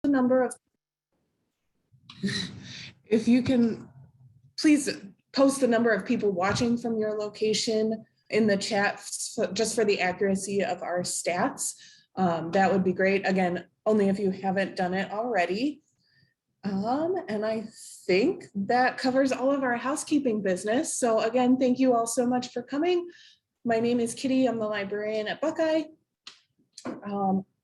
the number of, if you can, please post the number of people watching from your location in the chat, just for the accuracy of our stats. That would be great. Again, only if you haven't done it already. And I think that covers all of our housekeeping business. So again, thank you all so much for coming. My name is Kitty. I'm the librarian at Buckeye.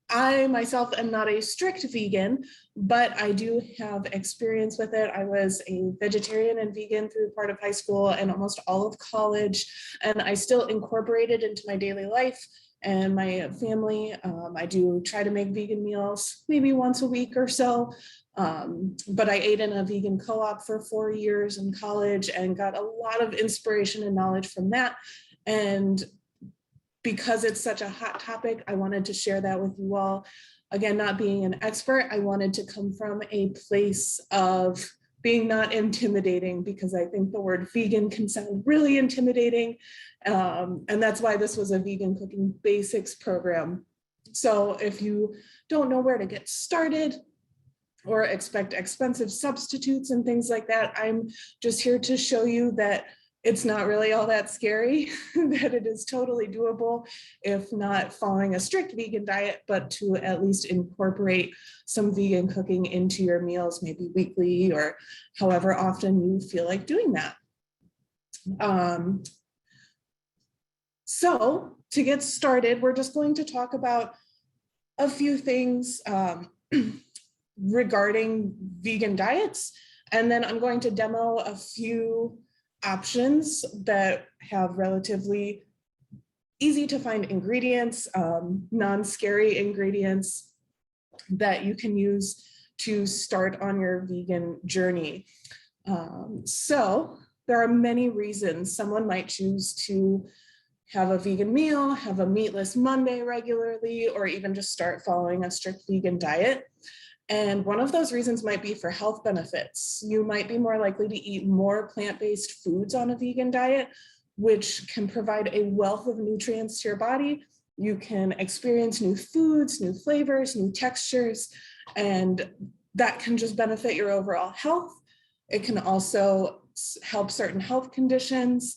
I myself am not a strict vegan, but I do have experience with it. I was a vegetarian and vegan through part of high school and almost all of college, and I still incorporate it into my daily life and my family. I do try to make vegan meals maybe once a week or so, but I ate in a vegan co-op for 4 years in college and got a lot of inspiration and knowledge from that. And because it's such a hot topic, I wanted to share that with you all. Again, not being an expert, I wanted to come from a place of being not intimidating, because I think the word vegan can sound really intimidating. And that's why this was a vegan cooking basics program. So if you don't know where to get started or expect expensive substitutes and things like that, I'm just here to show you that it's not really all that scary, that it is totally doable, if not following a strict vegan diet, but to at least incorporate some vegan cooking into your meals, maybe weekly or however often you feel like doing that. So to get started, we're just going to talk about a few things regarding vegan diets, and then I'm going to demo a few options that have relatively easy to find ingredients, non-scary ingredients that you can use to start on your vegan journey. So there are many reasons someone might choose to have a vegan meal, have a meatless Monday regularly, or even just start following a strict vegan diet. And one of those reasons might be for health benefits. You might be more likely to eat more plant-based foods on a vegan diet, which can provide a wealth of nutrients to your body. You can experience new foods, new flavors, new textures, and that can just benefit your overall health. It can also help certain health conditions.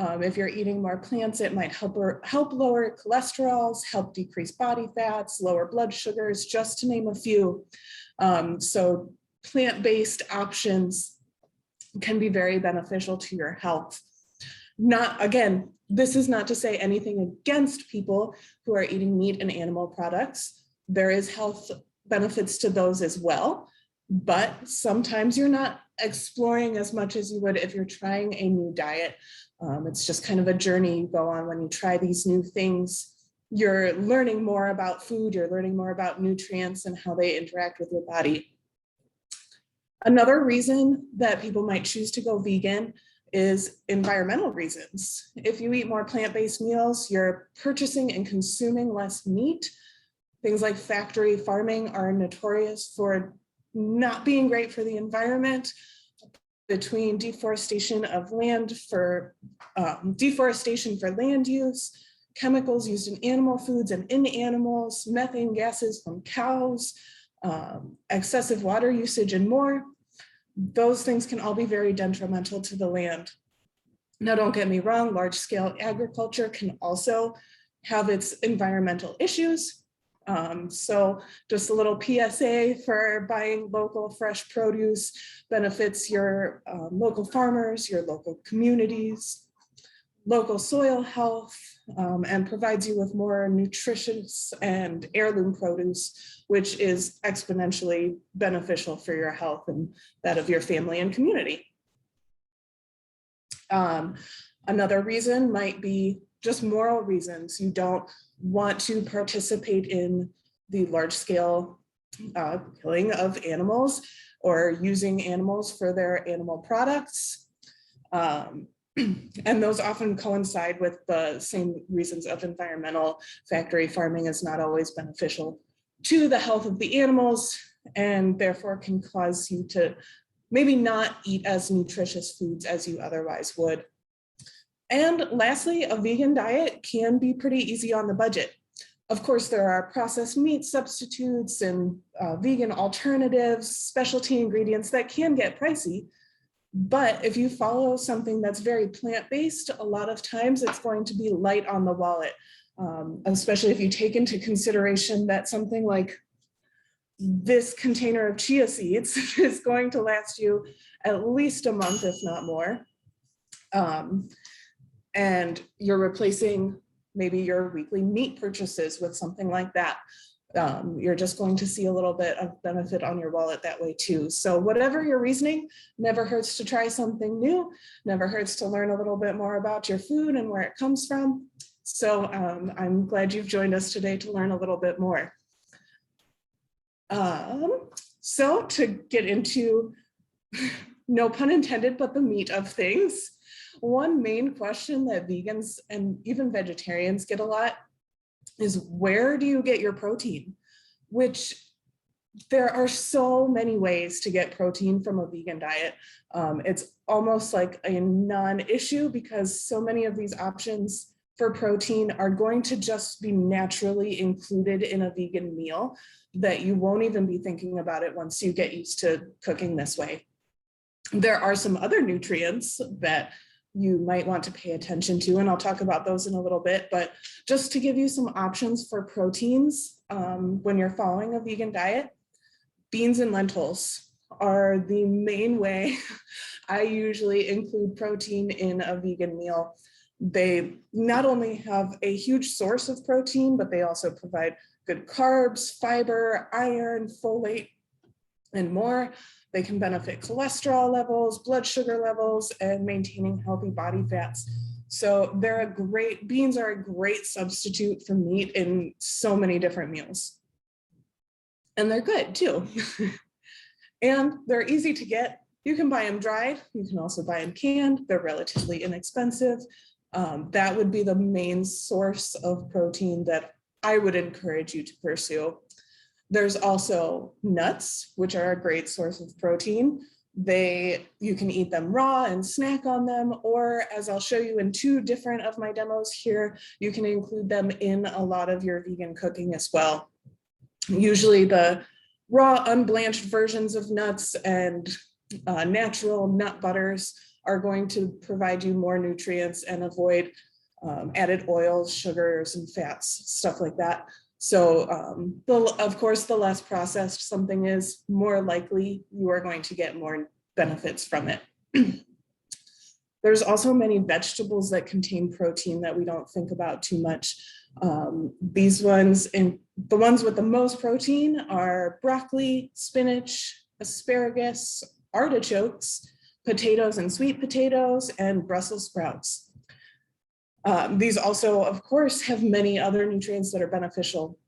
If you're eating more plants, it might help lower cholesterols, help decrease body fats, lower blood sugars, just to name a few. So plant-based options can be very beneficial to your health. Again, this is not to say anything against people who are eating meat and animal products. There is health benefits to those as well, but sometimes you're not exploring as much as you would if you're trying a new diet. It's just kind of a journey you go on when you try these new things. You're learning more about food, you're learning more about nutrients and how they interact with your body. Another reason that people might choose to go vegan is environmental reasons. If you eat more plant-based meals, you're purchasing and consuming less meat. Things like factory farming are notorious for not being great for the environment. Between deforestation of land for deforestation for land use, chemicals used in animal foods and in animals, methane gases from cows, excessive water usage, and more. Those things can all be very detrimental to the land. Now, don't get me wrong, large-scale agriculture can also have its environmental issues. So just a little PSA for buying local fresh produce benefits your local farmers, your local communities, local soil health, and provides you with more nutritious and heirloom produce, which is exponentially beneficial for your health and that of your family and community. Another reason might be just moral reasons. You don't want to participate in the large-scale killing of animals or using animals for their animal products. And those often coincide with the same reasons of environmental. Factory farming is not always beneficial to the health of the animals, and therefore can cause you to maybe not eat as nutritious foods as you otherwise would. And lastly, a vegan diet can be pretty easy on the budget. Of course, there are processed meat substitutes and vegan alternatives, specialty ingredients that can get pricey. But if you follow something that's very plant-based, a lot of times it's going to be light on the wallet, especially if you take into consideration that something like this container of chia seeds is going to last you at least a month, if not more. And you're replacing maybe your weekly meat purchases with something like that. You're just going to see a little bit of benefit on your wallet that way too. So whatever your reasoning, never hurts to try something new, never hurts to learn a little bit more about your food and where it comes from. So I'm glad you've joined us today to learn a little bit more. So to get into, no pun intended, but the meat of things, one main question that vegans and even vegetarians get a lot is, where do you get your protein? Which there are so many ways to get protein from a vegan diet. It's almost like a non-issue because so many of these options for protein are going to just be naturally included in a vegan meal that you won't even be thinking about it once you get used to cooking this way. There are some other nutrients that you might want to pay attention to, and I'll talk about those in a little bit, but just to give you some options for proteins when you're following a vegan diet, beans and lentils are the main way I usually include protein in a vegan meal. They not only have a huge source of protein, but they also provide good carbs, fiber, iron, folate, and more. They can benefit cholesterol levels, blood sugar levels, and maintaining healthy body fats. So beans are a great substitute for meat in so many different meals. And they're good too. And they're easy to get. You can buy them dried. You can also buy them canned. They're relatively inexpensive. That would be the main source of protein that I would encourage you to pursue. There's also nuts, which are a great source of protein. You can eat them raw and snack on them, or as I'll show you in 2 different of my demos here, you can include them in a lot of your vegan cooking as well. Usually the raw unblanched versions of nuts and natural nut butters are going to provide you more nutrients and avoid added oils, sugars, and fats, stuff like that. So of course, the less processed something is, more likely you are going to get more benefits from it. There's also many vegetables that contain protein that we don't think about too much. These ones, and the ones with the most protein, are broccoli, spinach, asparagus, artichokes, potatoes and sweet potatoes, and Brussels sprouts. These also, of course, have many other nutrients that are beneficial.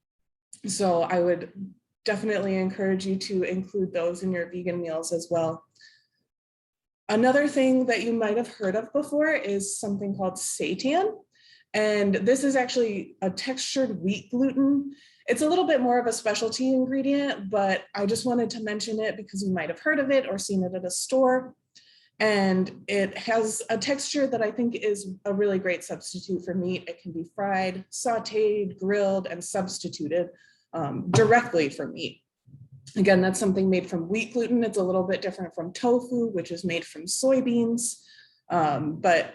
So I would definitely encourage you to include those in your vegan meals as well. Another thing that you might have heard of before is something called seitan. And this is actually a textured wheat gluten. It's a little bit more of a specialty ingredient, but I just wanted to mention it because you might have heard of it or seen it at a store. And it has a texture that I think is a really great substitute for meat. It can be fried, sauteed, grilled, and substituted directly for meat. Again, that's something made from wheat gluten. It's a little bit different from tofu, which is made from soybeans, but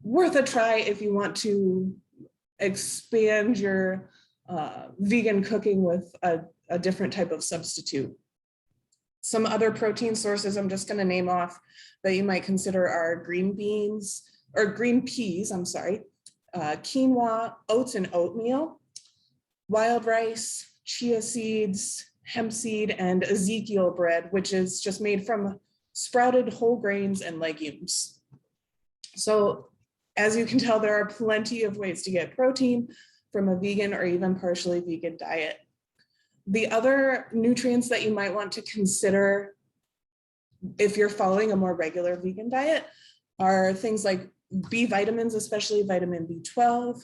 worth a try if you want to expand your vegan cooking with a different type of substitute. Some other protein sources I'm just going to name off that you might consider are green peas, quinoa, oats and oatmeal, wild rice, chia seeds, hemp seed, and Ezekiel bread, which is just made from sprouted whole grains and legumes. So as you can tell, there are plenty of ways to get protein from a vegan or even partially vegan diet. The other nutrients that you might want to consider if you're following a more regular vegan diet are things like B vitamins, especially vitamin B12,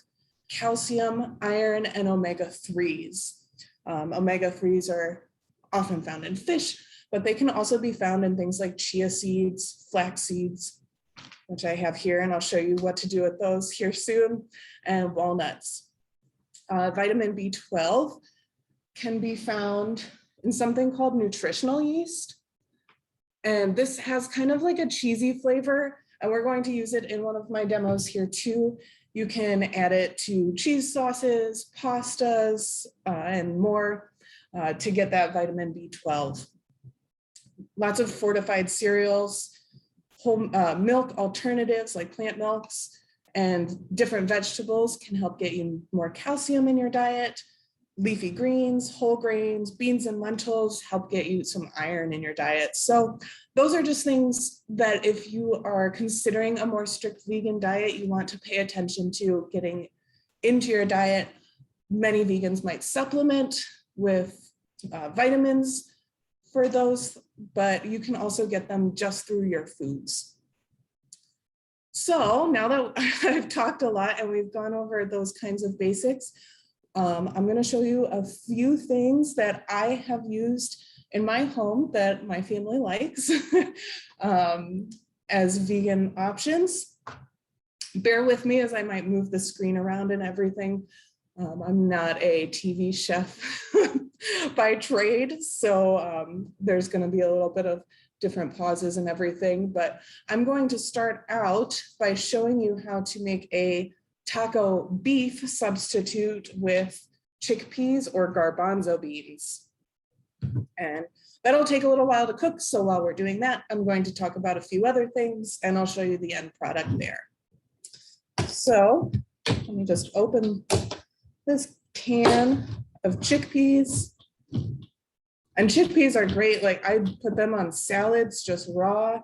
calcium, iron, and omega-3s. Omega-3s are often found in fish, but they can also be found in things like chia seeds, flax seeds, which I have here, and I'll show you what to do with those here soon, and walnuts. Vitamin B12 can be found in something called nutritional yeast. And this has kind of like a cheesy flavor, and we're going to use it in one of my demos here too. You can add it to cheese sauces, pastas, and more to get that vitamin B12. Lots of fortified cereals, whole milk alternatives like plant milks, and different vegetables can help get you more calcium in your diet. Leafy greens, whole grains, beans and lentils help get you some iron in your diet. So those are just things that if you are considering a more strict vegan diet, you want to pay attention to getting into your diet. Many vegans might supplement with vitamins for those, but you can also get them just through your foods. So now that I've talked a lot and we've gone over those kinds of basics, I'm going to show you a few things that I have used in my home that my family likes as vegan options. Bear with me as I might move the screen around and everything. I'm not a TV chef by trade, so there's going to be a little bit of different pauses and everything, but I'm going to start out by showing you how to make a taco beef substitute with chickpeas or garbanzo beans. And that'll take a little while to cook. So while we're doing that, I'm going to talk about a few other things and I'll show you the end product there. So let me just open this can of chickpeas. And chickpeas are great. Like I put them on salads, just raw.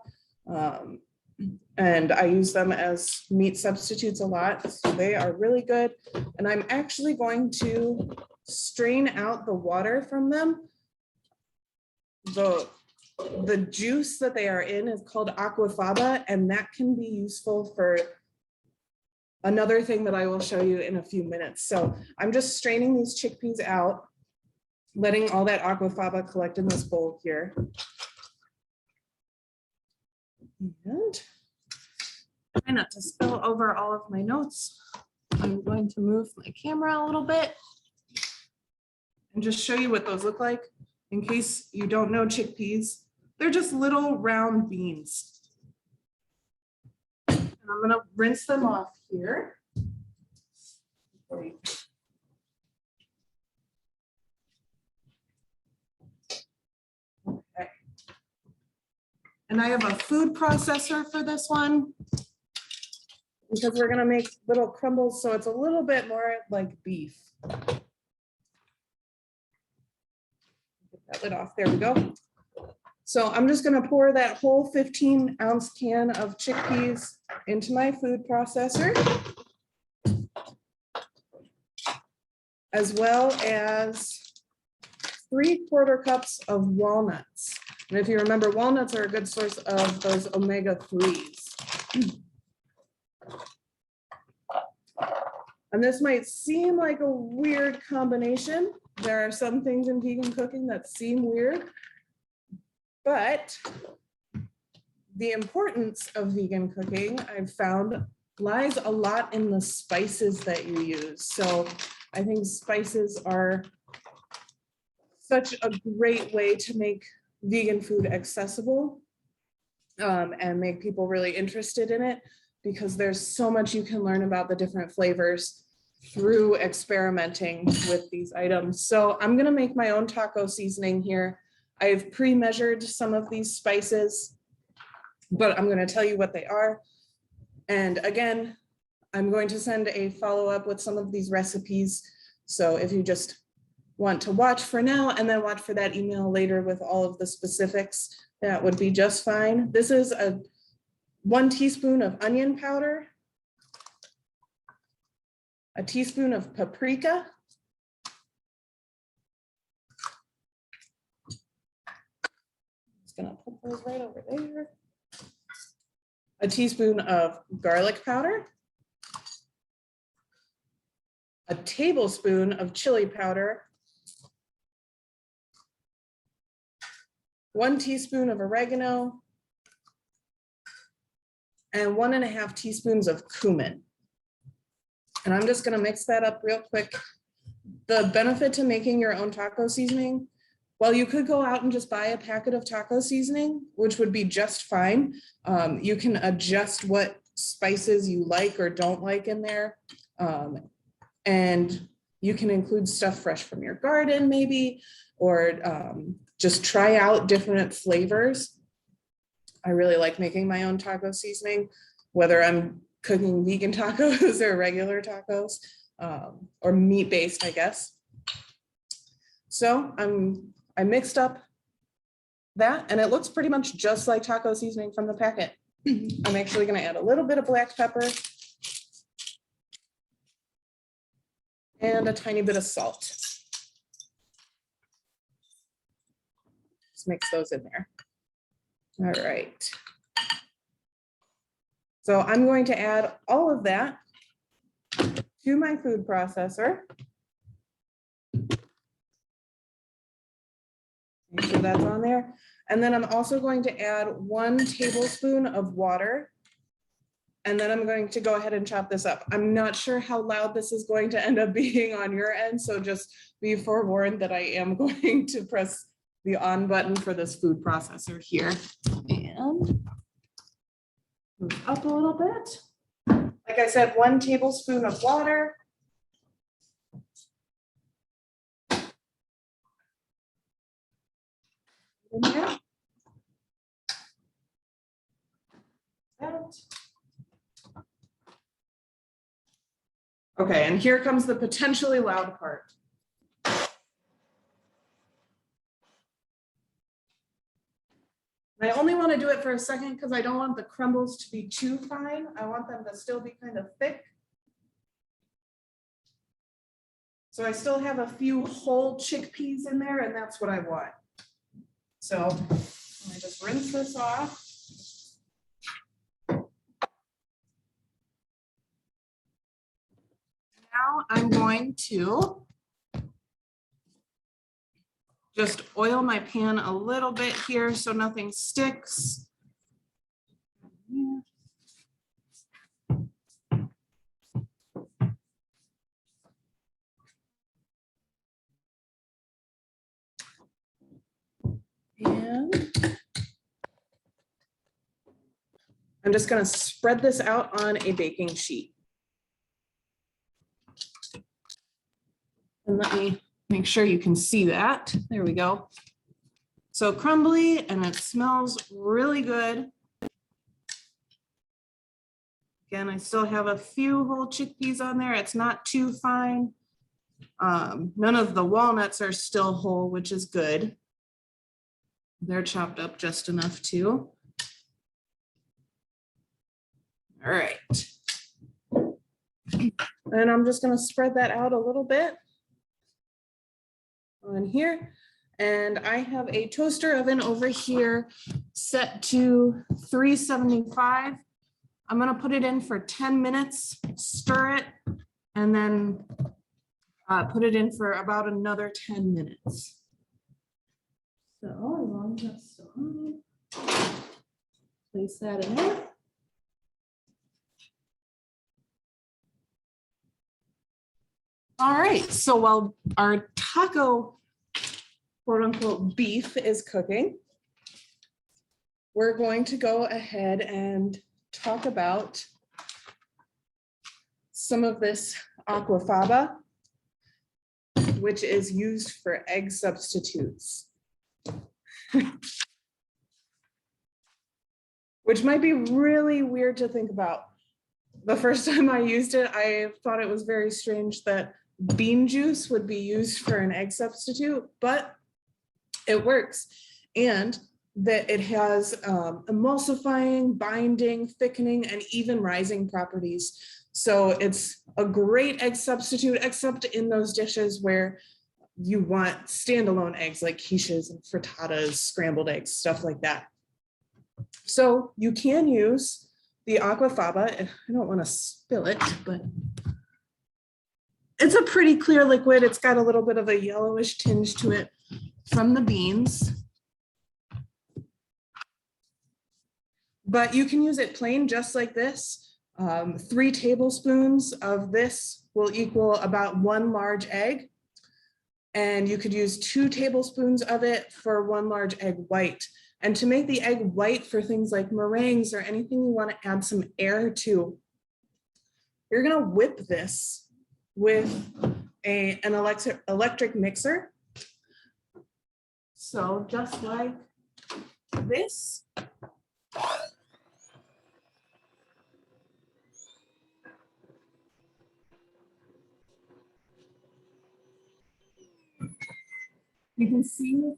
And I use them as meat substitutes a lot. So they are really good. And I'm actually going to strain out the water from them. The juice that they are in is called Aquafaba, and that can be useful for another thing that I will show you in a few minutes. So I'm just straining these chickpeas out, letting all that Aquafaba collect in this bowl here. And try not to spill over all of my notes. I'm going to move my camera a little bit and just show you what those look like. In case you don't know chickpeas, they're just little round beans. And I'm going to rinse them off here. Okay. And I have a food processor for this one because we're going to make little crumbles, so it's a little bit more like beef. Get that lid off. There we go. So I'm just going to pour that whole 15-ounce can of chickpeas into my food processor, as well as 3/4 cups of walnuts. And if you remember, walnuts are a good source of those omega-3s. And this might seem like a weird combination. There are some things in vegan cooking that seem weird, but the importance of vegan cooking, I've found, lies a lot in the spices that you use. So I think spices are such a great way to make vegan food accessible and make people really interested in it, because there's so much you can learn about the different flavors through experimenting with these items. So I'm going to make my own taco seasoning here. I've pre-measured some of these spices, but I'm going to tell you what they are. And again, I'm going to send a follow-up with some of these recipes. So if you just want to watch for now and then watch for that email later with all of the specifics, that would be just fine. This is 1 teaspoon of onion powder, a teaspoon of paprika, just gonna put those right over there, a teaspoon of garlic powder, a tablespoon of chili powder, 1 teaspoon of oregano, and 1.5 teaspoons of cumin. And I'm just going to mix that up real quick The benefit to making your own taco seasoning, well, you could go out and just buy a packet of taco seasoning, which would be just fine. You can adjust what spices you like or don't like in there. And you can include stuff fresh from your garden maybe, or just try out different flavors. I really like making my own taco seasoning, whether I'm cooking vegan tacos or regular tacos, or meat-based, I guess. So I mixed up that, and it looks pretty much just like taco seasoning from the packet. I'm actually going to add a little bit of black pepper and a tiny bit of salt. Just mix those in there. All right. So I'm going to add all of that to my food processor. Make sure that's on there. And then I'm also going to add 1 tablespoon of water. And then I'm going to go ahead and chop this up. I'm not sure how loud this is going to end up being on your end, so just be forewarned that I am going to press the on button for this food processor here. And move up a little bit. Like I said, 1 tablespoon of water. In there. Okay, and here comes the potentially loud part. I only want to do it for a second because I don't want the crumbles to be too fine. I want them to still be kind of thick. So I still have a few whole chickpeas in there, and that's what I want. So I just rinse this off. Now I'm going to just oil my pan a little bit here so nothing sticks. And I'm just going to spread this out on a baking sheet. And let me make sure you can see that. There we go. So crumbly, and it smells really good. Again, I still have a few whole chickpeas on there. It's not too fine. None of the walnuts are still whole, which is good. They're chopped up just enough too. All right. And I'm just going to spread that out a little bit on here. And I have a toaster oven over here set to 375. I'm going to put it in for 10 minutes, stir it, and then put it in for about another 10 minutes. So as long as that's still on, place that in there. All right, so while our taco, quote unquote, beef is cooking, we're going to go ahead and talk about some of this Aquafaba, which is used for egg substitutes. Which might be really weird to think about. The first time I used it, I thought it was very strange that bean juice would be used for an egg substitute, but it works. And that it has emulsifying, binding, thickening, and even rising properties. So it's a great egg substitute, except in those dishes where you want standalone eggs like quiches and frittatas, scrambled eggs, stuff like that. So you can use the Aquafaba. I don't want to spill it, but it's a pretty clear liquid. It's got a little bit of a yellowish tinge to it from the beans. But you can use it plain just like this. 3 tablespoons of this will equal about 1 large egg. And you could use 2 tablespoons of it for 1 large egg white. And to make the egg white for things like meringues or anything you want to add some air to, you're going to whip this with an electric mixer. So just like this. You can see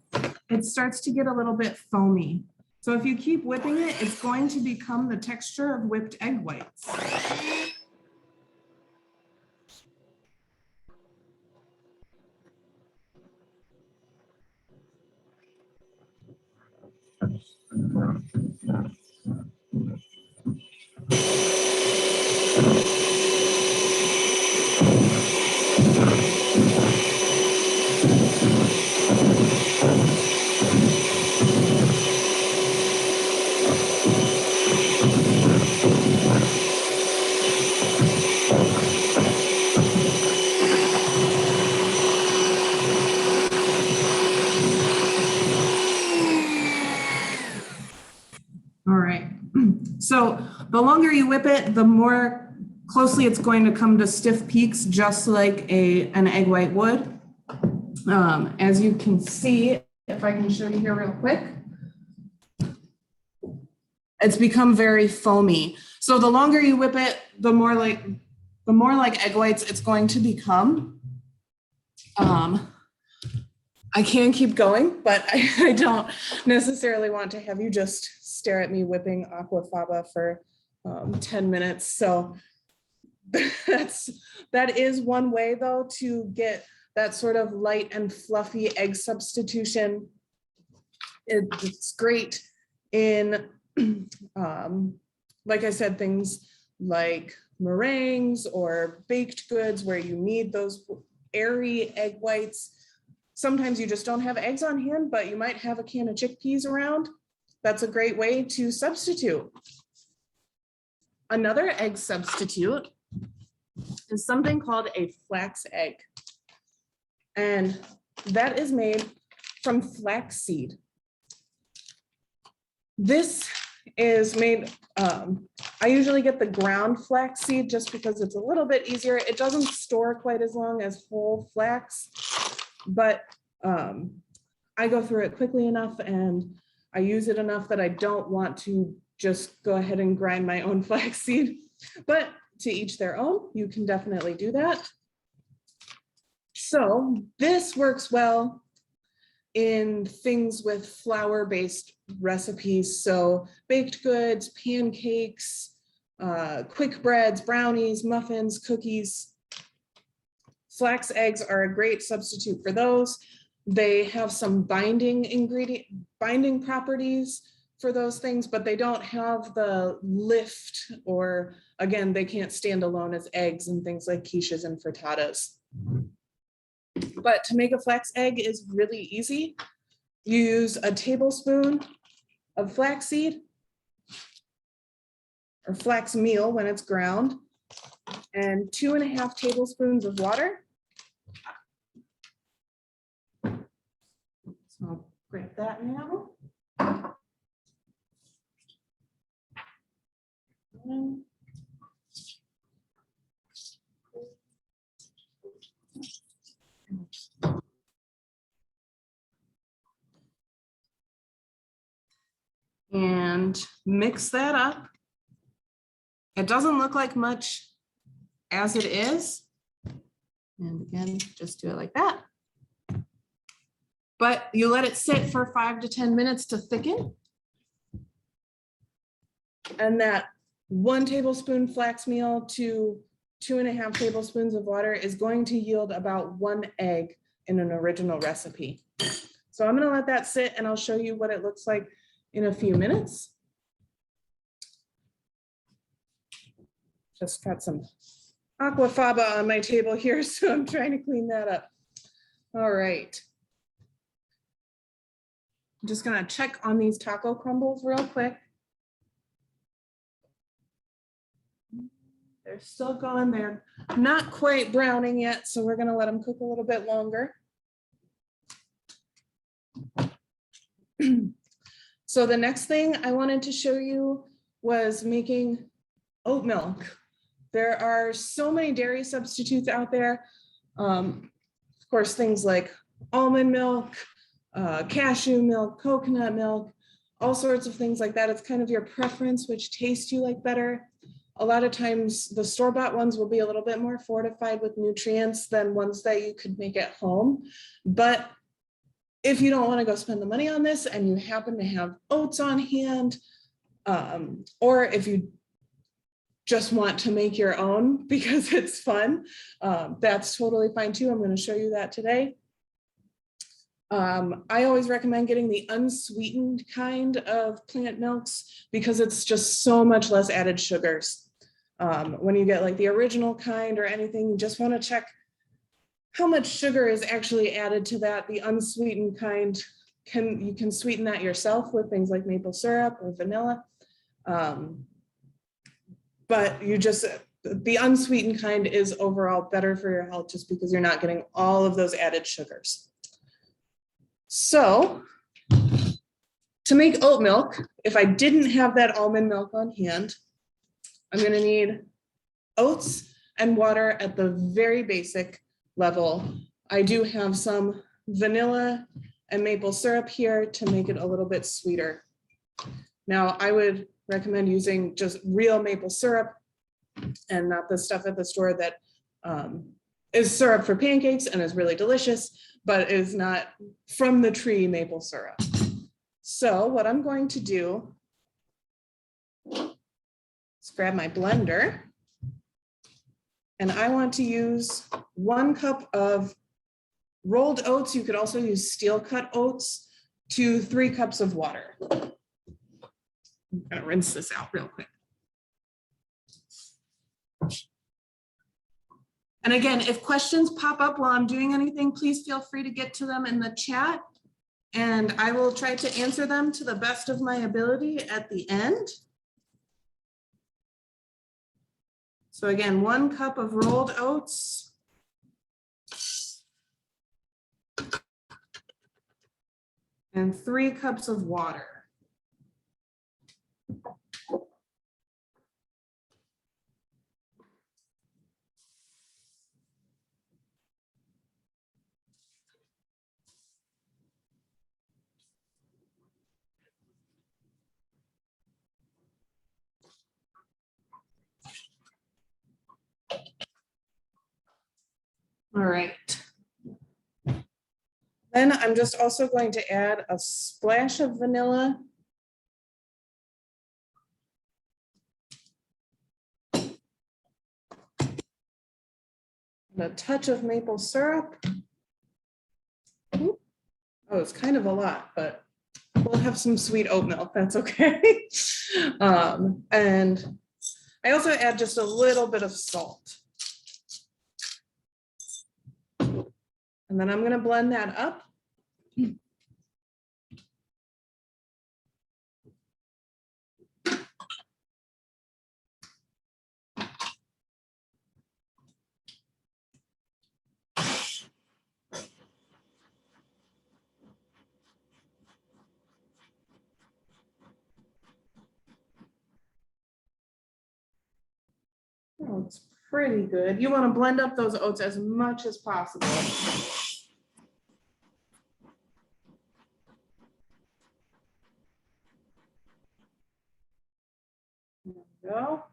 it starts to get a little bit foamy. So if you keep whipping it, it's going to become the texture of whipped egg whites. All right, so the longer you whip it, the more closely it's going to come to stiff peaks, just like an egg white would. As you can see, if I can show you here real quick, it's become very foamy. So the longer you whip it, the more like egg whites it's going to become. I can keep going, but I don't necessarily want to have you just stare at me whipping Aquafaba for 10 minutes. So that is one way though to get that sort of light and fluffy egg substitution. It's great in, like I said, things like meringues or baked goods where you need those airy egg whites. Sometimes you just don't have eggs on hand, but you might have a can of chickpeas around. That's a great way to substitute. Another egg substitute is something called a flax egg. And that is made from flax seed. This is made, I usually get the ground flax seed just because it's a little bit easier. It doesn't store quite as long as whole flax, but I go through it quickly enough and I use it enough that I don't want to just go ahead and grind my own flax seed. But to each their own, you can definitely do that. So this works well in things with flour-based recipes. So baked goods, pancakes, quick breads, brownies, muffins, cookies. Flax eggs are a great substitute for those. They have some binding properties for those things, but they don't have the lift, or again, they can't stand alone as eggs and things like quiches and frittatas. But to make a flax egg is really easy. You use a tablespoon of flaxseed or flax meal when it's ground, and 2.5 tablespoons of water. So I'll grab that now. And mix that up. It doesn't look like much as it is. And again, just do it like that. But you let it sit for 5 to 10 minutes to thicken. And that 1 tablespoon flax meal to 2.5 tablespoons of water is going to yield about 1 egg in an original recipe. So I'm going to let that sit and I'll show you what it looks like in a few minutes. Just got some Aquafaba on my table here, so I'm trying to clean that up. All right. I'm just gonna check on these taco crumbles real quick. They're still going there. Not quite browning yet, so we're gonna let them cook a little bit longer. So the next thing I wanted to show you was making oat milk. There are so many dairy substitutes out there. Of course, things like almond milk, cashew milk, coconut milk, all sorts of things like that. It's kind of your preference, which taste you like better. A lot of times the store-bought ones will be a little bit more fortified with nutrients than ones that you could make at home. But if you don't want to go spend the money on this and you happen to have oats on hand, or if you just want to make your own because it's fun, that's totally fine too. I'm going to show you that today. I always recommend getting the unsweetened kind of plant milks because it's just so much less added sugars. When you get like the original kind or anything, you just want to check how much sugar is actually added to that. The unsweetened kind, you can sweeten that yourself with things like maple syrup or vanilla. But the unsweetened kind is overall better for your health just because you're not getting all of those added sugars. So to make oat milk, if I didn't have that almond milk on hand, I'm going to need oats and water at the very basic level. I do have some vanilla and maple syrup here to make it a little bit sweeter. Now, I would recommend using just real maple syrup and not the stuff at the store that is syrup for pancakes and is really delicious, but is not from the tree maple syrup. So what I'm going to do is grab my blender, and I want to use 1 cup of rolled oats. You could also use steel cut oats to 3 cups of water. I'm gonna rinse this out real quick. And again, if questions pop up while I'm doing anything, please feel free to get to them in the chat, and I will try to answer them to the best of my ability at the end. So again, 1 cup of rolled oats. And 3 cups of water. All right. Then I'm just also going to add a splash of vanilla. And a touch of maple syrup. Oh, it's kind of a lot, but we'll have some sweet oat milk, that's okay. And I also add just a little bit of salt. And then I'm going to blend that up. Oh, it's pretty good. You want to blend up those oats as much as possible. There we go.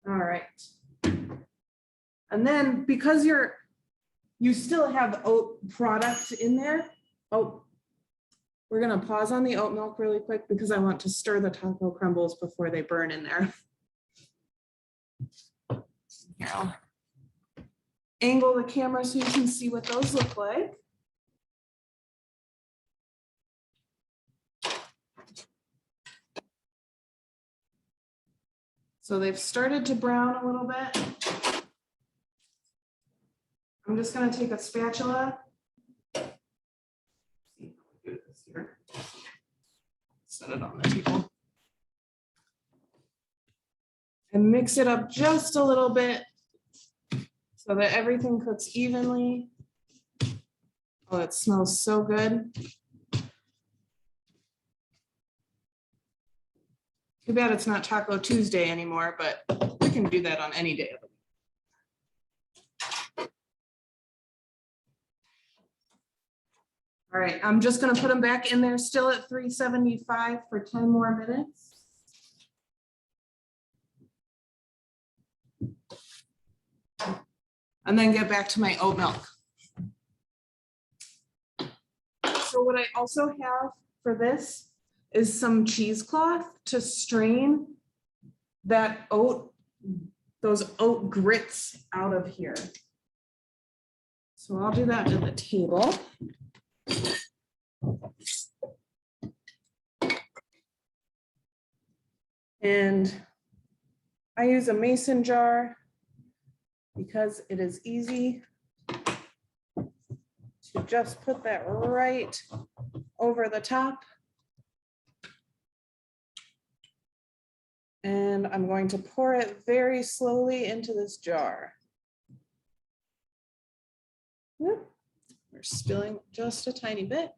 All right. And then because you still have oat product in there. Oh, we're going to pause on the oat milk really quick because I want to stir the taco crumbles before they burn in there. Here, I'll angle the camera so you can see what those look like. So they've started to brown a little bit. I'm just going to take a spatula. See how we do this here. Set it on the table. And mix it up just a little bit so that everything cooks evenly. Oh, it smells so good. Too bad it's not Taco Tuesday anymore, but we can do that on any day of the week. All right, I'm just gonna put them back in there still at 375 for 10 more minutes. And then get back to my oat milk. So what I also have for this is some cheesecloth to strain that those oat grits out of here. So I'll do that at the table. And I use a mason jar because it is easy to just put that right over the top. And I'm going to pour it very slowly into this jar. We're spilling just a tiny bit.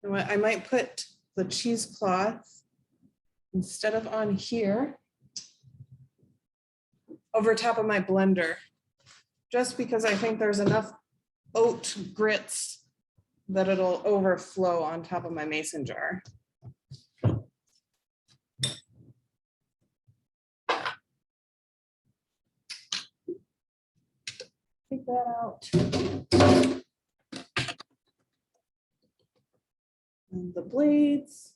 And I might put the cheesecloth instead of on here over top of my blender, just because I think there's enough oat grits that it'll overflow on top of my mason jar. Take that out. And the blades.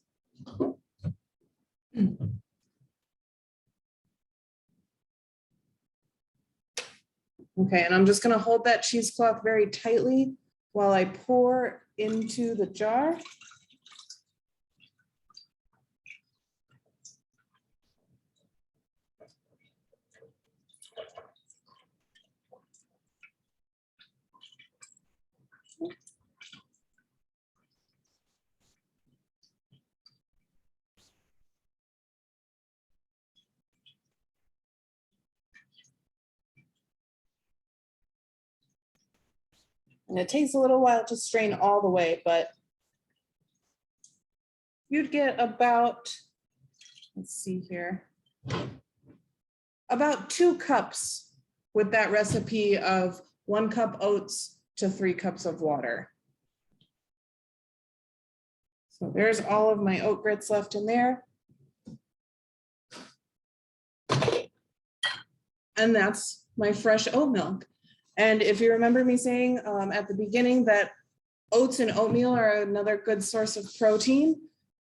Okay, and I'm just going to hold that cheesecloth very tightly while I pour into the jar. And it takes a little while to strain all the way, but you'd get about, let's see here, about 2 cups with that recipe of 1 cup oats to 3 cups of water. So there's all of my oat grits left in there. And that's my fresh oat milk. And if you remember me saying at the beginning that oats and oatmeal are another good source of protein,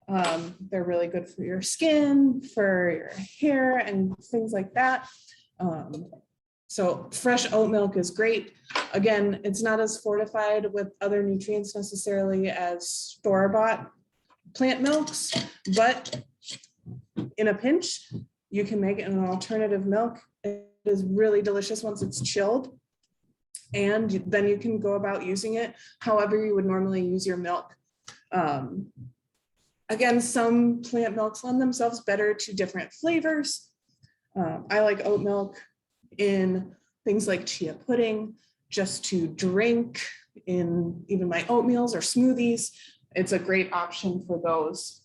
they're really good for your skin, for your hair, and things like that. So fresh oat milk is great. Again, it's not as fortified with other nutrients necessarily as store-bought plant milks, but in a pinch, you can make it an alternative milk. It is really delicious once it's chilled. And then you can go about using it however you would normally use your milk. Again, some plant milks lend themselves better to different flavors. I like oat milk in things like chia pudding, just to drink in even my oatmeals or smoothies. It's a great option for those.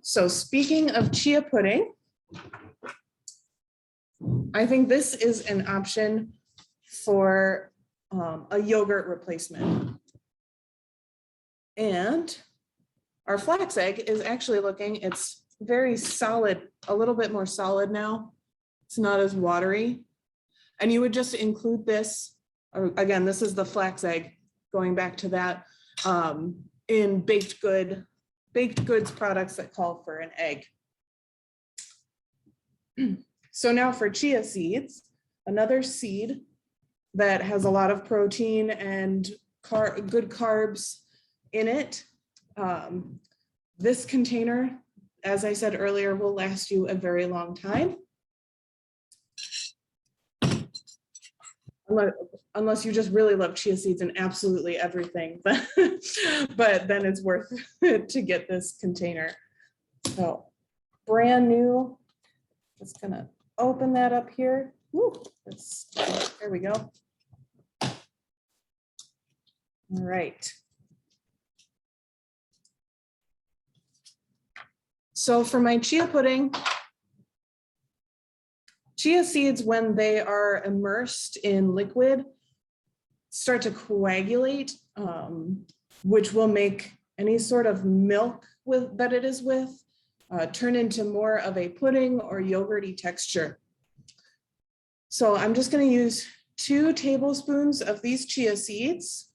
So speaking of chia pudding, I think this is an option for a yogurt replacement. And our flax egg is actually looking, it's very solid, a little bit more solid now. It's not as watery. And you would just include this, or again, this is the flax egg, going back to that, in baked goods products that call for an egg. So now for chia seeds, another seed that has a lot of protein and good carbs in it. This container, as I said earlier, will last you a very long time. Unless you just really love chia seeds and absolutely everything, but then it's worth it to get this container. So brand new, just gonna open that up here. Woo, there we go. All right. So for my chia pudding, chia seeds, when they are immersed in liquid, start to coagulate, which will make any sort of milk that it is with turn into more of a pudding or yogurty texture. So I'm just going to use 2 tablespoons of these chia seeds.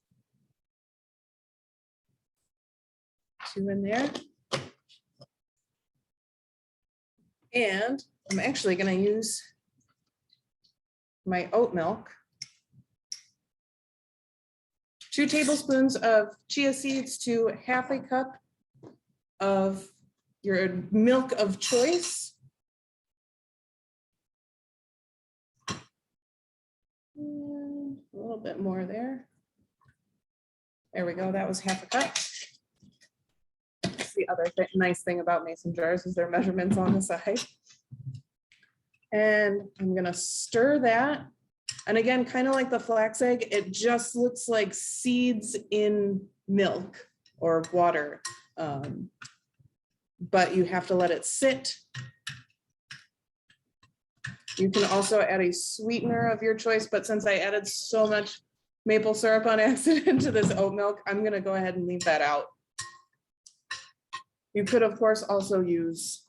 2 in there. And I'm actually going to use my oat milk. 2 tablespoons of chia seeds to half a cup of your milk of choice. And a little bit more there. There we go, that was half a cup. That's the other nice thing about mason jars is their measurements on the side. And I'm gonna stir that. And again, kind of like the flax egg, it just looks like seeds in milk or water. But you have to let it sit. You can also add a sweetener of your choice, but since I added so much maple syrup on accident to this oat milk, I'm gonna go ahead and leave that out. You could, of course, also use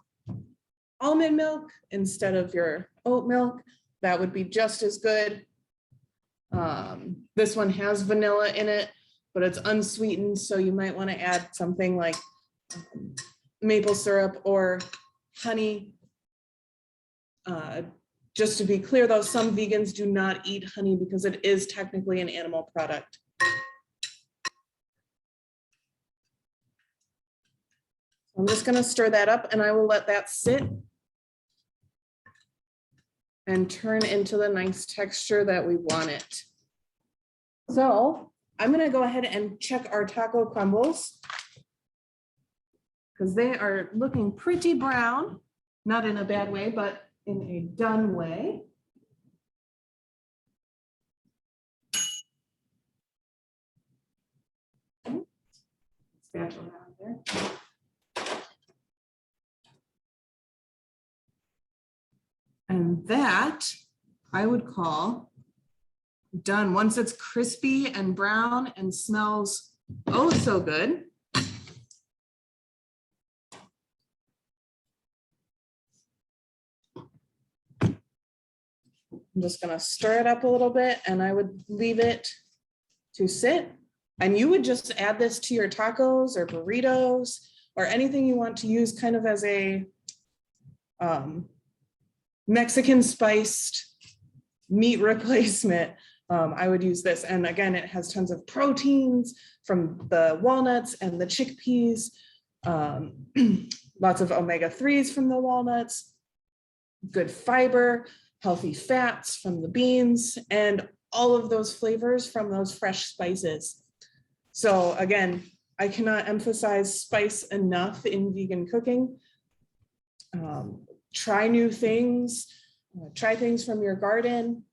almond milk instead of your oat milk. That would be just as good. This one has vanilla in it, but it's unsweetened, so you might want to add something like maple syrup or honey. Just to be clear though, some vegans do not eat honey because it is technically an animal product. I'm just going to stir that up and I will let that sit and turn into the nice texture that we want it. So I'm going to go ahead and check our taco crumbles because they are looking pretty brown, not in a bad way, but in a done way. Spatula out there. And that I would call done. Once it's crispy and brown and smells oh so good. I'm just going to stir it up a little bit and I would leave it to sit. And you would just add this to your tacos or burritos or anything you want to use kind of as a Mexican spiced meat replacement. I would use this. And again, it has tons of proteins from the walnuts and the chickpeas, lots of omega-3s from the walnuts, good fiber, healthy fats from the beans, and all of those flavors from those fresh spices. So again, I cannot emphasize spice enough in vegan cooking. Try new things, try things from your garden.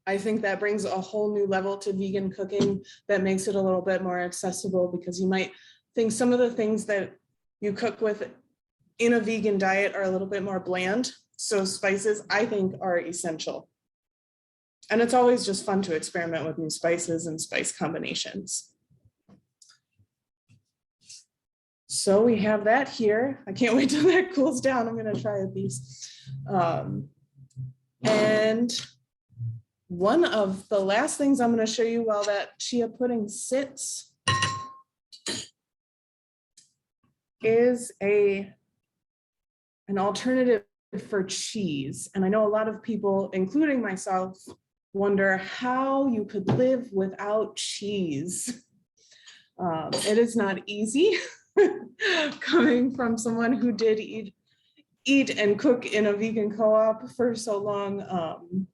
I think that brings a whole new level to vegan cooking that makes it a little bit more accessible because you might think some of the things that you cook with in a vegan diet are a little bit more bland. So spices, I think, are essential. And it's always just fun to experiment with new spices and spice combinations. So we have that here. I can't wait till that cools down. I'm going to try a piece. And one of the last things I'm going to show you while that chia pudding sits is an alternative for cheese. And I know a lot of people, including myself, wonder how you could live without cheese. It is not easy. Coming from someone who did eat and cook in a vegan co-op for so long,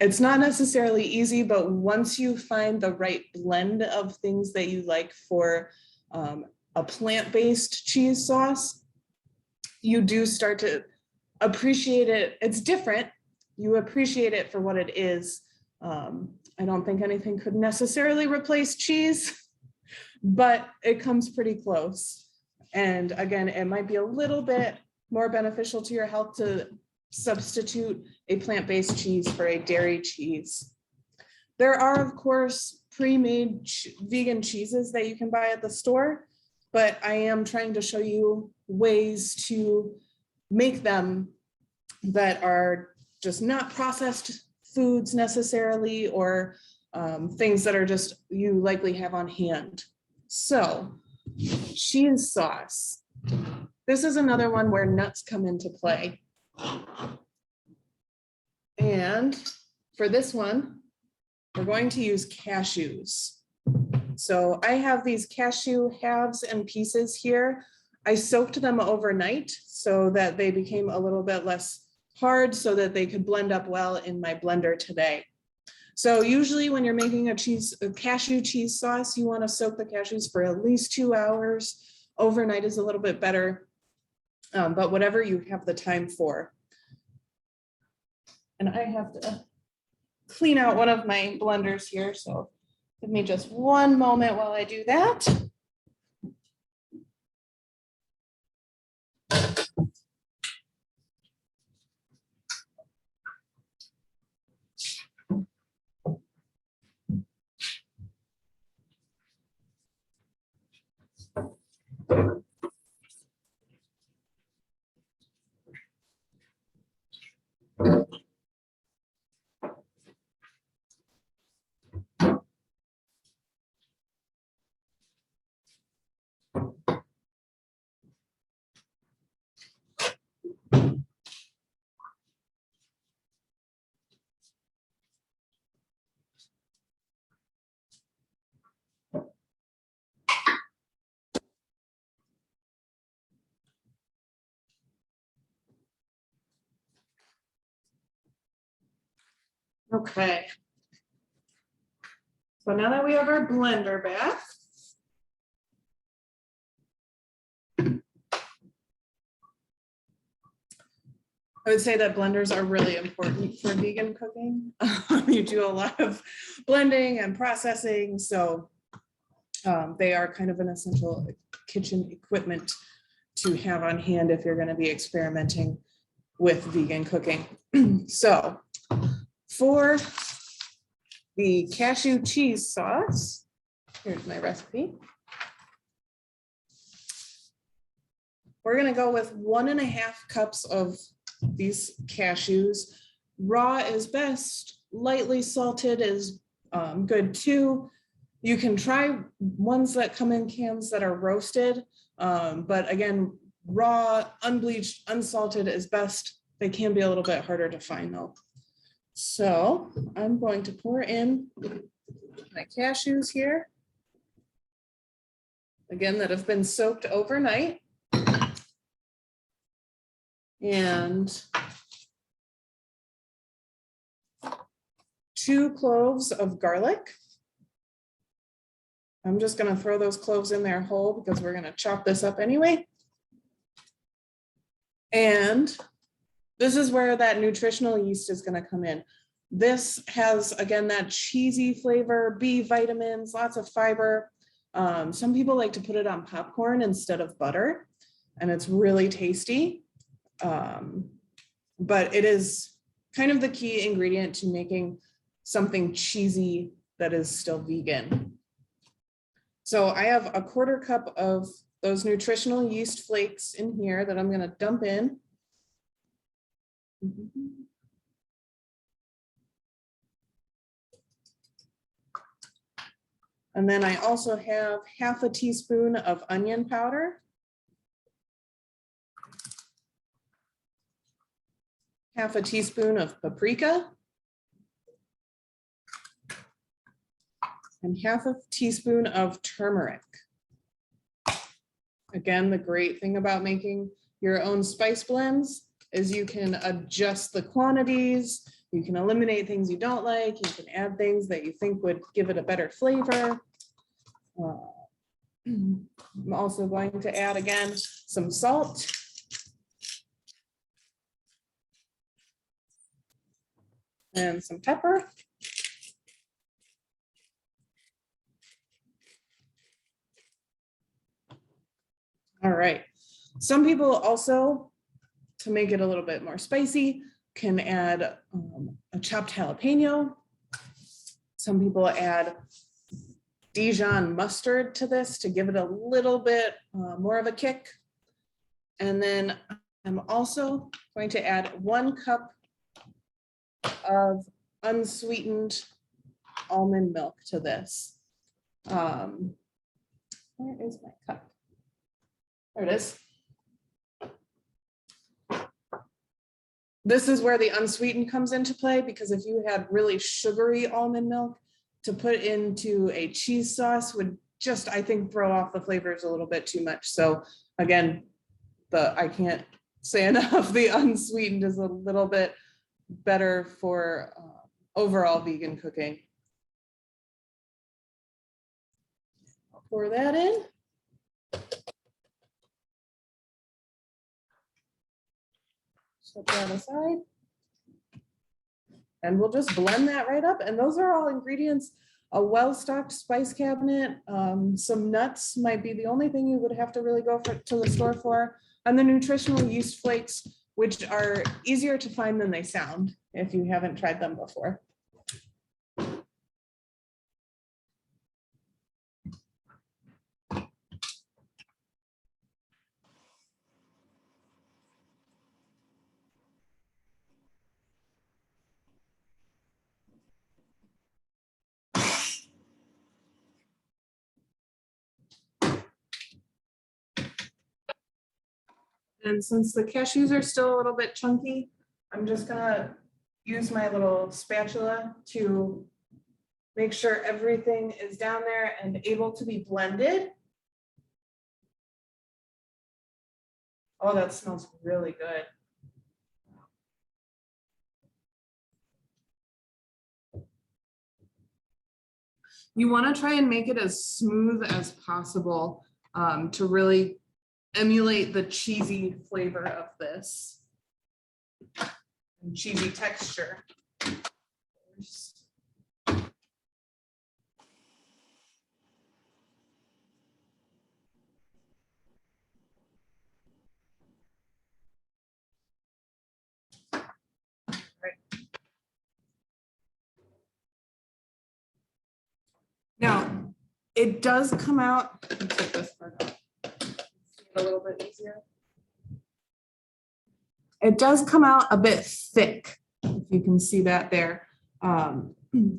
it's not necessarily easy, but once you find the right blend of things that you like for a plant-based cheese sauce, you do start to appreciate it. It's different. You appreciate it for what it is. I don't think anything could necessarily replace cheese, but it comes pretty close. And again, it might be a little bit more beneficial to your health to substitute a plant-based cheese for a dairy cheese. There are, of course, pre-made vegan cheeses that you can buy at the store, but I am trying to show you ways to make them that are just not processed foods necessarily, or things that are just you likely have on hand. So, cheese sauce. This is another one where nuts come into play. And for this one, we're going to use cashews. So I have these cashew halves and pieces here. I soaked them overnight so that they became a little bit less hard so that they could blend up well in my blender today. So usually when you're making a cashew cheese sauce, you want to soak the cashews for at least 2 hours. Overnight is a little bit better, but whatever you have the time for. And I have to clean out one of my blenders here, so give me just one moment while I do that. Okay. So now that we have our blender back, I would say that blenders are really important for vegan cooking. You do a lot of blending and processing, so they are kind of an essential kitchen equipment to have on hand if you're going to be experimenting with vegan cooking. So for the cashew cheese sauce, here's my recipe. We're going to go with 1.5 cups of these cashews. Raw is best, lightly salted is good too. You can try ones that come in cans that are roasted, but again, raw, unbleached, unsalted is best. They can be a little bit harder to find though. So I'm going to pour in my cashews here, again, that have been soaked overnight. And 2 cloves of garlic. I'm just going to throw those cloves in there whole because we're going to chop this up anyway. And this is where that nutritional yeast is going to come in. This has, again, that cheesy flavor, B vitamins, lots of fiber. Some people like to put it on popcorn instead of butter, and it's really tasty. But it is kind of the key ingredient to making something cheesy that is still vegan. So I have a 1/4 cup of those nutritional yeast flakes in here that I'm going to dump in. And then I also have 1/2 teaspoon of onion powder. 1/2 teaspoon of paprika. And 1/2 teaspoon of turmeric. Again, the great thing about making your own spice blends is you can adjust the quantities, you can eliminate things you don't like, you can add things that you think would give it a better flavor. I'm also going to add, again, some salt. And some pepper. All right. Some people also, to make it a little bit more spicy, can add a chopped jalapeno. Some people add Dijon mustard to this to give it a little bit more of a kick. And then I'm also going to add 1 cup of unsweetened almond milk to this. Where is my cup? There it is. This is where the unsweetened comes into play, because if you had really sugary almond milk, to put into a cheese sauce would just, I think, throw off the flavors a little bit too much. So again, I can't say enough, the unsweetened is a little bit better for overall vegan cooking. I'll pour that in. Set that aside. And we'll just blend that right up. And those are all ingredients, a well-stocked spice cabinet. Some nuts might be the only thing you would have to really go to the store for. And the nutritional yeast flakes, which are easier to find than they sound if you haven't tried them before. And since the cashews are still a little bit chunky, I'm just gonna use my little spatula to make sure everything is down there and able to be blended. Oh, that smells really good. You want to try and make it as smooth as possible to really emulate the cheesy flavor of this and cheesy texture. Now, it does come out, let's take this part out, a little bit easier. It does come out a bit thick, if you can see that there.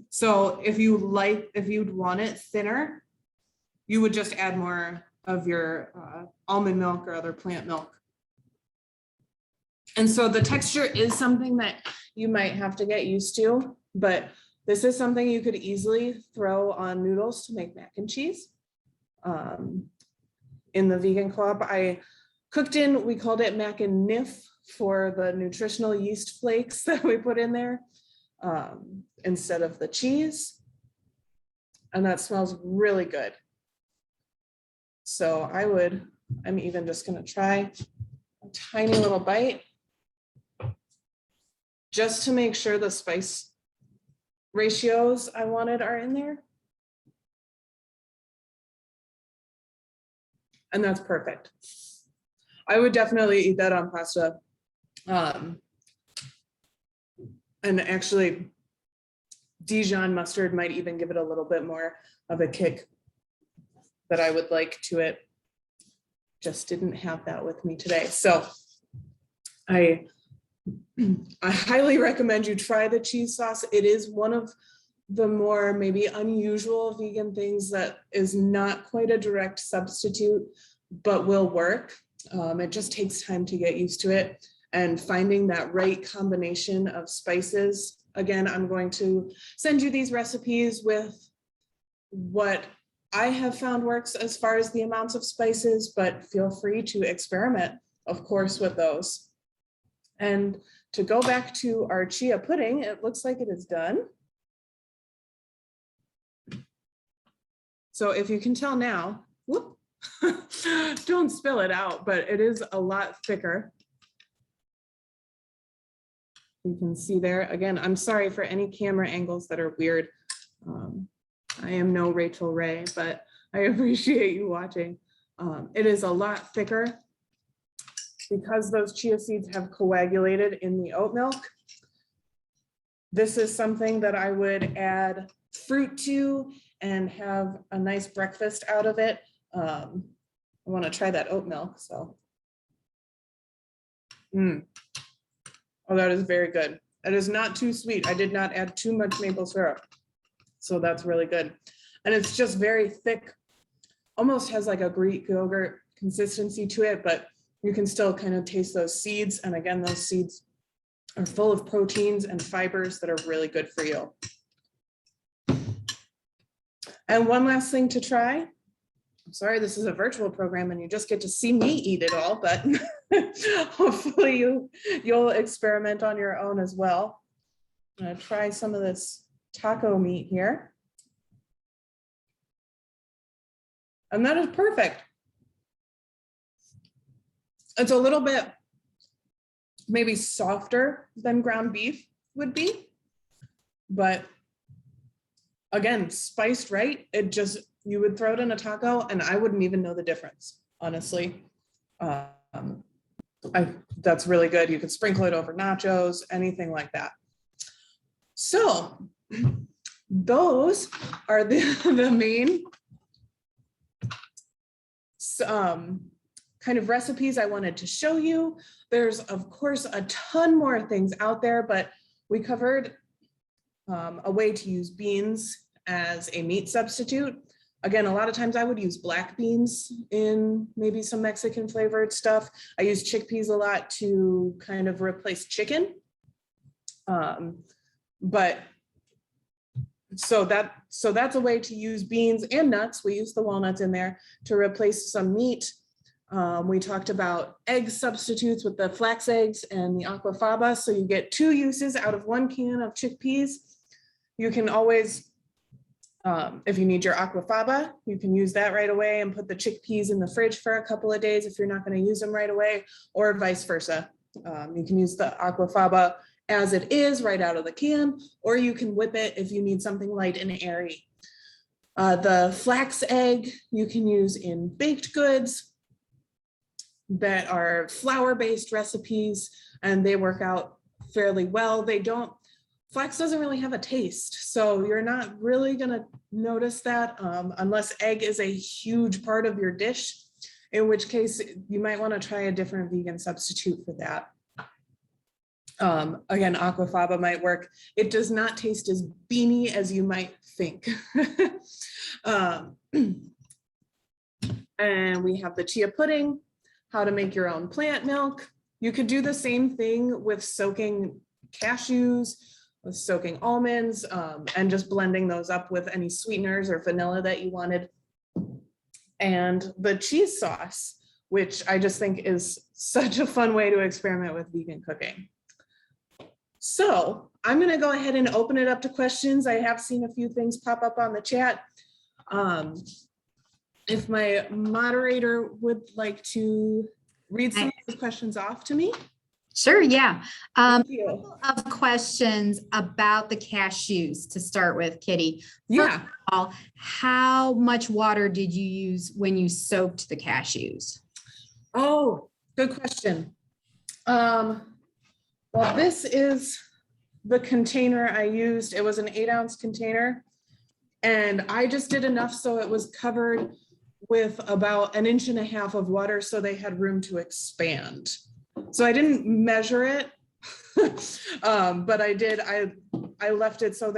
So if you'd want it thinner, you would just add more of your almond milk or other plant milk. And so the texture is something that you might have to get used to, but this is something you could easily throw on noodles to make mac and cheese. In the vegan co-op, I cooked in, we called it mac and nif for the nutritional yeast flakes that we put in there instead of the cheese. And that smells really good. So I'm even just gonna try a tiny little bite just to make sure the spice ratios I wanted are in there. And that's perfect. I would definitely eat that on pasta. And actually, Dijon mustard might even give it a little bit more of a kick that I would like to it. Just didn't have that with me today. So I highly recommend you try the cheese sauce. It is one of the more maybe unusual vegan things that is not quite a direct substitute, but will work. It just takes time to get used to it and finding that right combination of spices. Again, I'm going to send you these recipes with what I have found works as far as the amounts of spices, but feel free to experiment, of course, with those. And to go back to our chia pudding, it looks like it is done. So if you can tell now, whoop, don't spill it out, but it is a lot thicker. You can see there, again, I'm sorry for any camera angles that are weird. I am no Rachel Ray, but I appreciate you watching. It is a lot thicker because those chia seeds have coagulated in the oat milk. This is something that I would add fruit to and have a nice breakfast out of it. I want to try that oat milk, so. Oh, that is very good. It is not too sweet. I did not add too much maple syrup, so that's really good. And it's just very thick, almost has like a Greek yogurt consistency to it, but you can still kind of taste those seeds. And again, those seeds are full of proteins and fibers that are really good for you. And one last thing to try. I'm sorry, this is a virtual program and you just get to see me eat it all, but hopefully you'll experiment on your own as well. I'm gonna try some of this taco meat here. And that is perfect. It's a little bit maybe softer than ground beef would be, but again, spiced right, it just, you would throw it in a taco and I wouldn't even know the difference, honestly. That's really good. You could sprinkle it over nachos, anything like that. So those are the main kind of recipes I wanted to show you. There's of course a ton more things out there, but we covered a way to use beans as a meat substitute. Again, a lot of times I would use black beans in maybe some Mexican flavored stuff. I use chickpeas a lot to kind of replace chicken. But so that's a way to use beans and nuts. We use the walnuts in there to replace some meat. We talked about egg substitutes with the flax eggs and the Aquafaba. So you get 2 uses out of 1 can of chickpeas. You can always, if you need your Aquafaba, you can use that right away and put the chickpeas in the fridge for a couple of days if you're not going to use them right away, or vice versa. You can use the Aquafaba as it is right out of the can, or you can whip it if you need something light and airy. The flax egg you can use in baked goods that are flour-based recipes, and they work out fairly well. Flax doesn't really have a taste, so you're not really gonna notice that unless egg is a huge part of your dish, in which case you might wanna try a different vegan substitute for that. Again, Aquafaba might work. It does not taste as beany as you might think. And we have the chia pudding, how to make your own plant milk. You could do the same thing with soaking cashews, with soaking almonds, and just blending those up with any sweeteners or vanilla that you wanted. And the cheese sauce, which I just think is such a fun way to experiment with vegan cooking. So I'm gonna go ahead and open it up to questions. I have seen a few things pop up on the chat. If my moderator would like to read some of those questions off to me. Sure, yeah. Thank you. A couple of questions about the cashews to start with, Kitty. Yeah. First of all, how much water did you use when you soaked the cashews? Oh, good question. Well, this is the container I used. It was an 8-ounce container, and I just did enough so it was covered with about 1.5 inches of water so they had room to expand. So I didn't measure it, but I left it so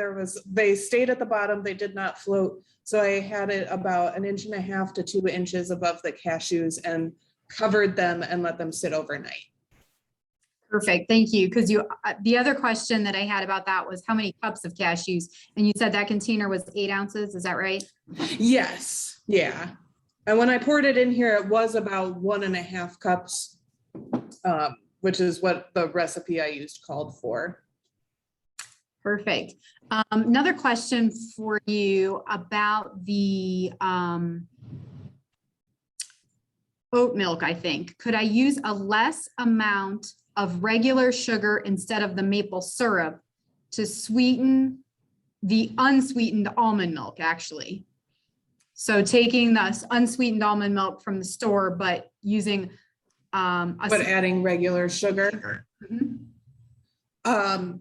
they stayed at the bottom, they did not float. So I had it about 1.5 inches to 2 inches above the cashews and covered them and let them sit overnight. Perfect, thank you. Because the other question that I had about that was how many cups of cashews? And you said that container was 8 ounces, is that right? Yes, yeah. And when I poured it in here, it was about 1.5 cups, which is what the recipe I used called for. Perfect. Another question for you about the oat milk, I think. Could I use a less amount of regular sugar instead of the maple syrup to sweeten the unsweetened almond milk, actually? So taking the unsweetened almond milk from the store, but using But adding regular sugar. Mhm.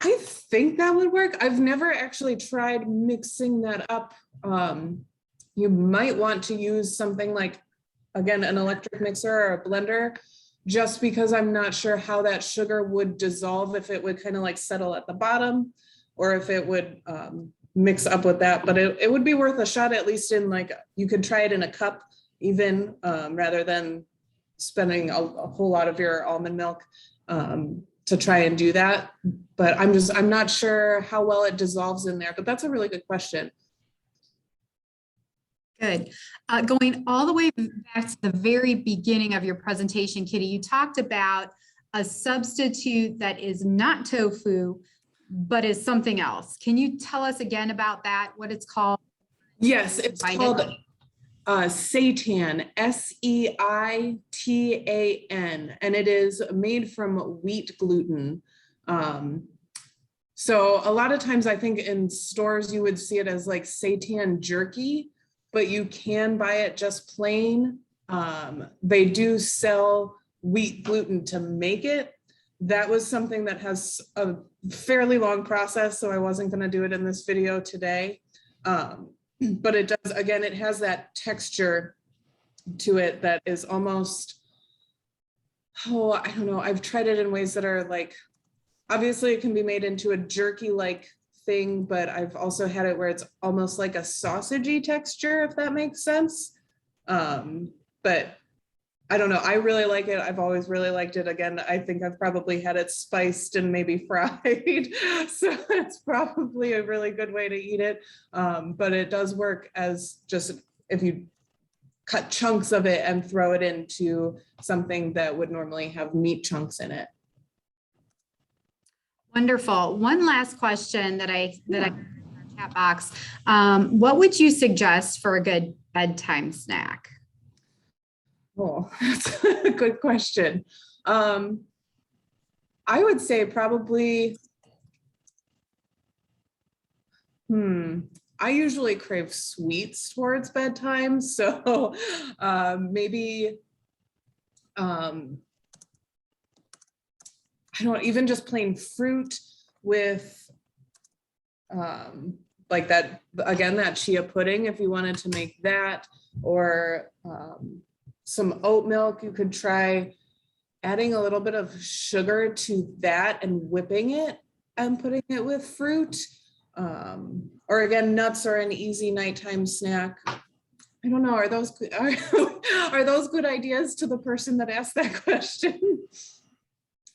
I think that would work. I've never actually tried mixing that up. You might want to use something like, again, an electric mixer or a blender, just because I'm not sure how that sugar would dissolve, if it would kind of like settle at the bottom or if it would mix up with that. But it would be worth a shot, at least in like, you could try it in a cup even, rather than spending a whole lot of your almond milk to try and do that. But I'm not sure how well it dissolves in there, but that's a really good question. Good. Going all the way back to the very beginning of your presentation, Kitty, you talked about a substitute that is not tofu, but is something else. Can you tell us again about that, what it's called? Yes, it's called Seitan, Seitan, and it is made from wheat gluten. So a lot of times I think in stores you would see it as like seitan jerky, but you can buy it just plain. They do sell wheat gluten to make it. That was something that has a fairly long process, so I wasn't going to do it in this video today. But it does, again, it has that texture to it that is almost, oh, I don't know. I've tried it in ways that are like, obviously it can be made into a jerky-like thing, but I've also had it where it's almost like a sausagey texture, if that makes sense. But I don't know. I really like it. I've always really liked it. Again, I think I've probably had it spiced and maybe fried. So it's probably a really good way to eat it. But it does work as just if you cut chunks of it and throw it into something that would normally have meat chunks in it. Wonderful. One last question that I in our chat box. What would you suggest for a good bedtime snack? Oh, that's a good question. I would say probably, I usually crave sweets towards bedtime. So maybe, I don't even just plain fruit with like that, again, that chia pudding, if you wanted to make that, or some oat milk. You could try adding a little bit of sugar to that and whipping it and putting it with fruit. Or again, nuts are an easy nighttime snack. I don't know, are those good, are those good ideas to the person that asked that question?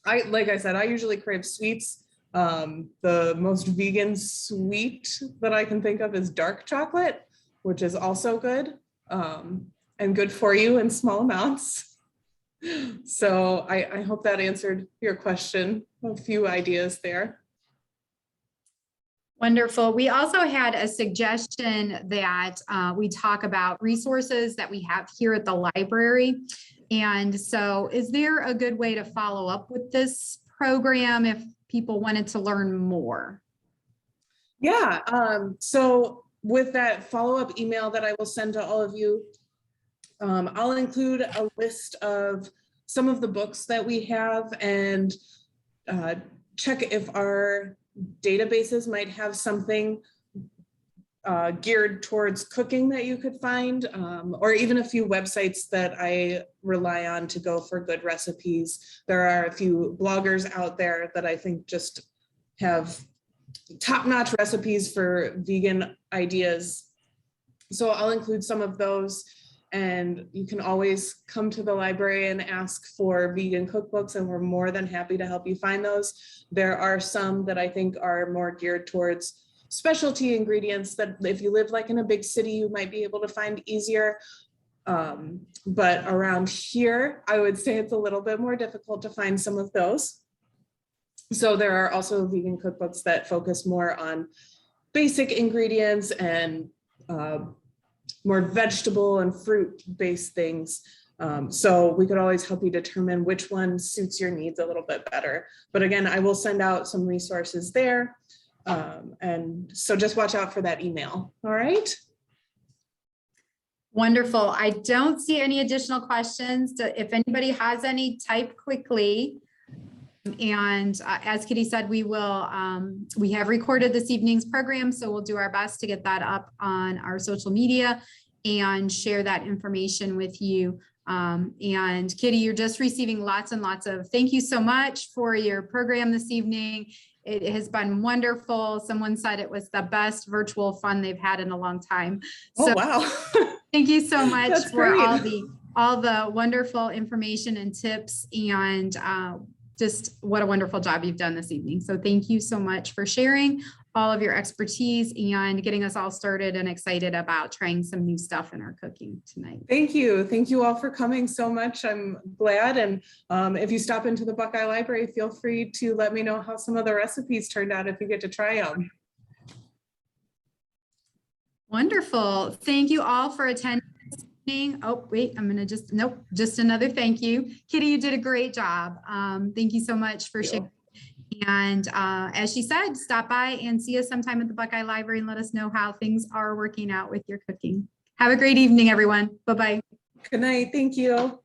Like I said, I usually crave sweets. The most vegan sweet that I can think of is dark chocolate, which is also good. And good for you in small amounts. So I hope that answered your question. A few ideas there. Wonderful. We also had a suggestion that we talk about resources that we have here at the library. And so is there a good way to follow up with this program if people wanted to learn more? Yeah, so with that follow-up email that I will send to all of you, I'll include a list of some of the books that we have and check if our databases might have something geared towards cooking that you could find, or even a few websites that I rely on to go for good recipes. There are a few bloggers out there that I think just have top-notch recipes for vegan ideas. So I'll include some of those. And you can always come to the library and ask for vegan cookbooks, and we're more than happy to help you find those. There are some that I think are more geared towards specialty ingredients that if you live like in a big city, you might be able to find easier. But around here, I would say it's a little bit more difficult to find some of those. So there are also vegan cookbooks that focus more on basic ingredients and more vegetable and fruit-based things. So we could always help you determine which one suits your needs a little bit better. But again, I will send out some resources there. And so just watch out for that email. All right. Wonderful. I don't see any additional questions. If anybody has any, type quickly. And as Kitty said, we have recorded this evening's program, so we'll do our best to get that up on our social media and share that information with you. And Kitty, you're just receiving lots and lots of thank you so much for your program this evening. It has been wonderful. Someone said it was the best virtual fun they've had in a long time. So Oh, wow. thank you so much That's for great. all the wonderful information and tips, and just what a wonderful job you've done this evening. So thank you so much for sharing all of your expertise and getting us all started and excited about trying some new stuff in our cooking tonight. Thank you. Thank you all for coming so much. I'm glad. And if you stop into the Buckeye Library, feel free to let me know how some of the recipes turned out if you get to try them. Wonderful. Thank you all for attending. Oh, wait, I'm going to nope, just another thank you. Kitty, you did a great job. Thank you so much for sharing. And as she said, stop by and see us sometime at the Buckeye Library and let us know how things are working out with your cooking. Have a great evening, everyone. Bye-bye. Good night. Thank you.